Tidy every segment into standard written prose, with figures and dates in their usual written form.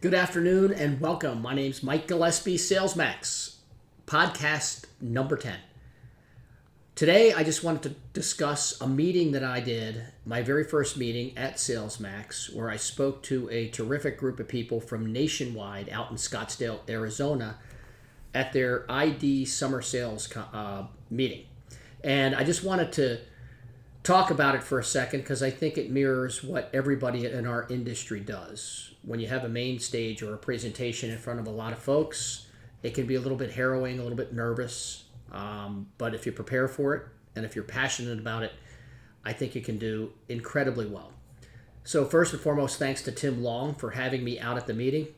Good afternoon and welcome. My name's Mike Gillespie, SalesMax, podcast number 10. Today, I just wanted to discuss a meeting that I did, my very first meeting at SalesMax, where I spoke to a terrific group of people from Nationwide out in Scottsdale, Arizona, at their ID Summer Sales meeting. And I just wanted to talk about it for a second because I think it mirrors what everybody in our industry does. When you have a main stage or a presentation in front of a lot of folks, it can be a little bit harrowing, a little bit nervous. But if you prepare for it and if you're passionate about it, I think you can do incredibly well. So first and foremost, thanks to Tim Long for having me out at the meeting.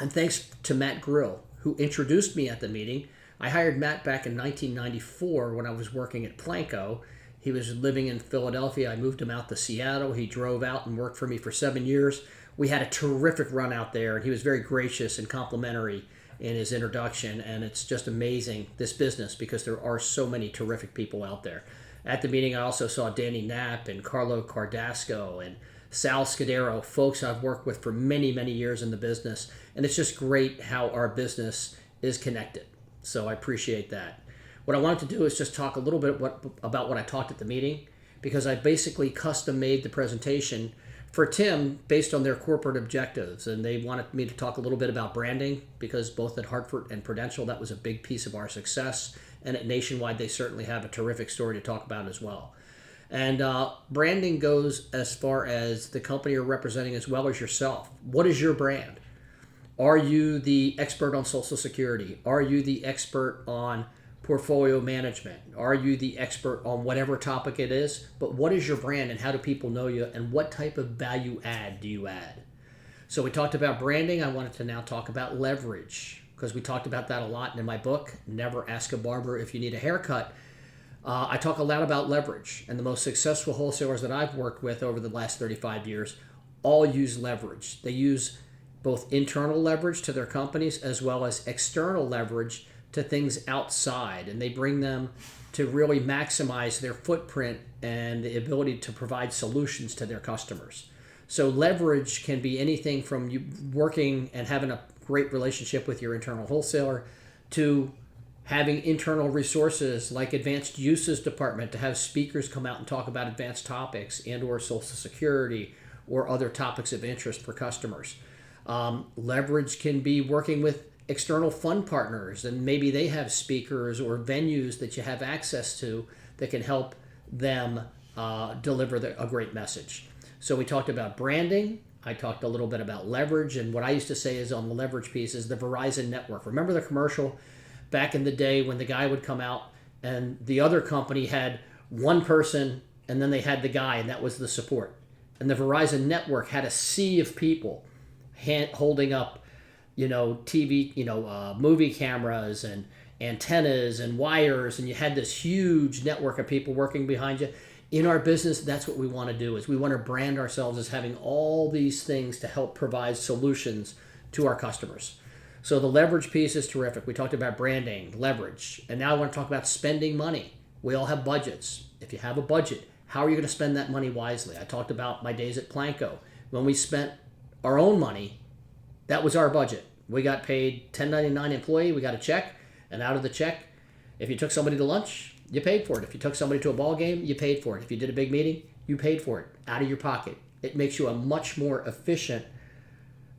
And thanks to Matt Grill, who introduced me at the meeting. I hired Matt back in 1994 when I was working at Planco. He was living in Philadelphia. I moved him out to Seattle. He drove out and worked for me for 7 years. We had a terrific run out there, and he was very gracious and complimentary in his introduction. And it's just amazing, this business, because there are so many terrific people out there. At the meeting, I also saw Danny Knapp and Carlo Cardasco and Sal Scudero, folks I've worked with for many, many years in the business. And it's just great how our business is connected. So I appreciate that. What I wanted to do is just talk a little bit about what I talked at the meeting, because I basically custom made the presentation for Tim based on their corporate objectives. And they wanted me to talk a little bit about branding, because both at Hartford and Prudential, that was a big piece of our success. And at Nationwide, they certainly have a terrific story to talk about as well. And branding goes as far as the company you're representing as well as yourself. What is your brand? Are you the expert on Social Security? Are you the expert on portfolio management? Are you the expert on whatever topic it is? But what is your brand and how do people know you, and what type of value add do you add? So we talked about branding. I wanted to now talk about leverage, because we talked about that a lot in my book, Never Ask a Barber If You Need a Haircut. I talk a lot about leverage, and the most successful wholesalers that I've worked with over the last 35 years all use leverage. They use both internal leverage to their companies as well as external leverage to things outside, and they bring them to really maximize their footprint and the ability to provide solutions to their customers. So leverage can be anything from you working and having a great relationship with your internal wholesaler to having internal resources like advanced uses department to have speakers come out and talk about advanced topics and or Social Security or other topics of interest for customers. Leverage can be working with external fund partners, and maybe they have speakers or venues that you have access to that can help them deliver a great message. So we talked about branding. I talked a little bit about leverage, and what I used to say is on the leverage piece is the Verizon network. Remember the commercial back in the day when the guy would come out and the other company had one person and then they had the guy, and that was the support. And the Verizon network had a sea of people holding up TV, movie cameras and antennas and wires, and you had this huge network of people working behind you. In our business, that's what we want to do, is we want to brand ourselves as having all these things to help provide solutions to our customers. So the leverage piece is terrific. We talked about branding, leverage, and now I want to talk about spending money. We all have budgets. If you have a budget, how are you going to spend that money wisely? I talked about my days at Planco. When we spent our own money, that was our budget. We got paid 1099 employee, we got a check, and out of the check, if you took somebody to lunch, you paid for it. If you took somebody to a ball game, you paid for it. If you did a big meeting, you paid for it out of your pocket. It makes you a much more efficient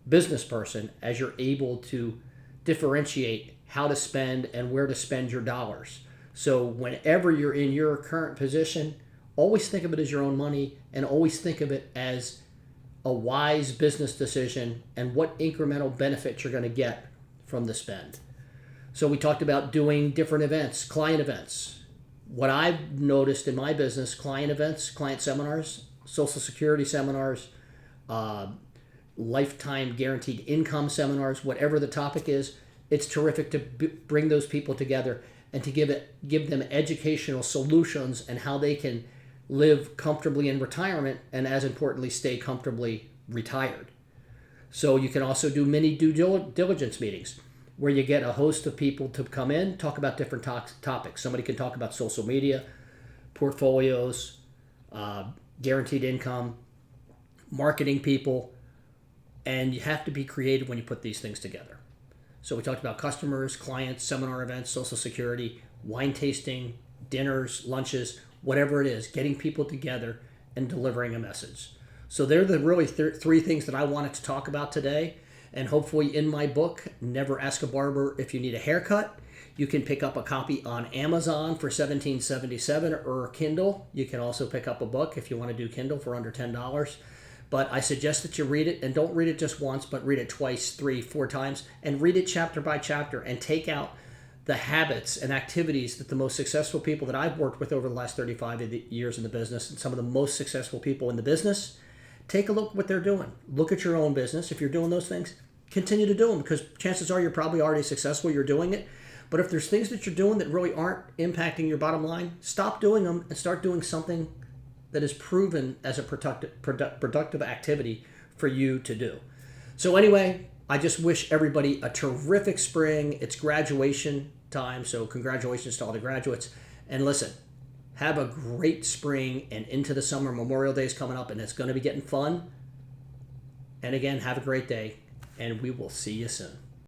business person as you're able to differentiate how to spend and where to spend your dollars. So whenever you're in your current position, always think of it as your own money, and always think of it as a wise business decision and what incremental benefit you're going to get from the spend. So we talked about doing different events, client events. What I've noticed in my business, client events, client seminars, Social Security seminars, lifetime guaranteed income seminars, whatever the topic is, it's terrific to bring those people together and to give them educational solutions and how they can live comfortably in retirement, and as importantly, stay comfortably retired. So you can also do mini due diligence meetings where you get a host of people to come in, talk about different topics. Somebody can talk about social media, portfolios, guaranteed income, marketing people, And you have to be creative when you put these things together. So we talked about customers, clients, seminar events, social security, wine tasting, dinners, lunches, whatever it is, getting people together and delivering a message. So they're the really three things that I wanted to talk about today. And hopefully in my book, Never Ask a Barber If You Need a Haircut, you can pick up a copy on Amazon for $17.77 or Kindle. You can also pick up a book if you want to do Kindle for under $10. But I suggest that you read it, and don't read it just once, but read it twice, 3, 4 times, and read it chapter by chapter and take out the habits and activities that the most successful people that I've worked with over the last 35 years in the business, and some of the most successful people in the business, take a look at what they're doing. Look at your own business. If you're doing those things, continue to do them, because chances are you're probably already successful, you're doing it. But if there's things that you're doing that really aren't impacting your bottom line, stop doing them and start doing something that is proven as a productive activity for you to do. So anyway, I just wish everybody a terrific spring. It's graduation time, so congratulations to all the graduates. And listen, have a great spring and into the summer. Memorial Day is coming up, and it's going to be getting fun. And again, have a great day, and we will see you soon.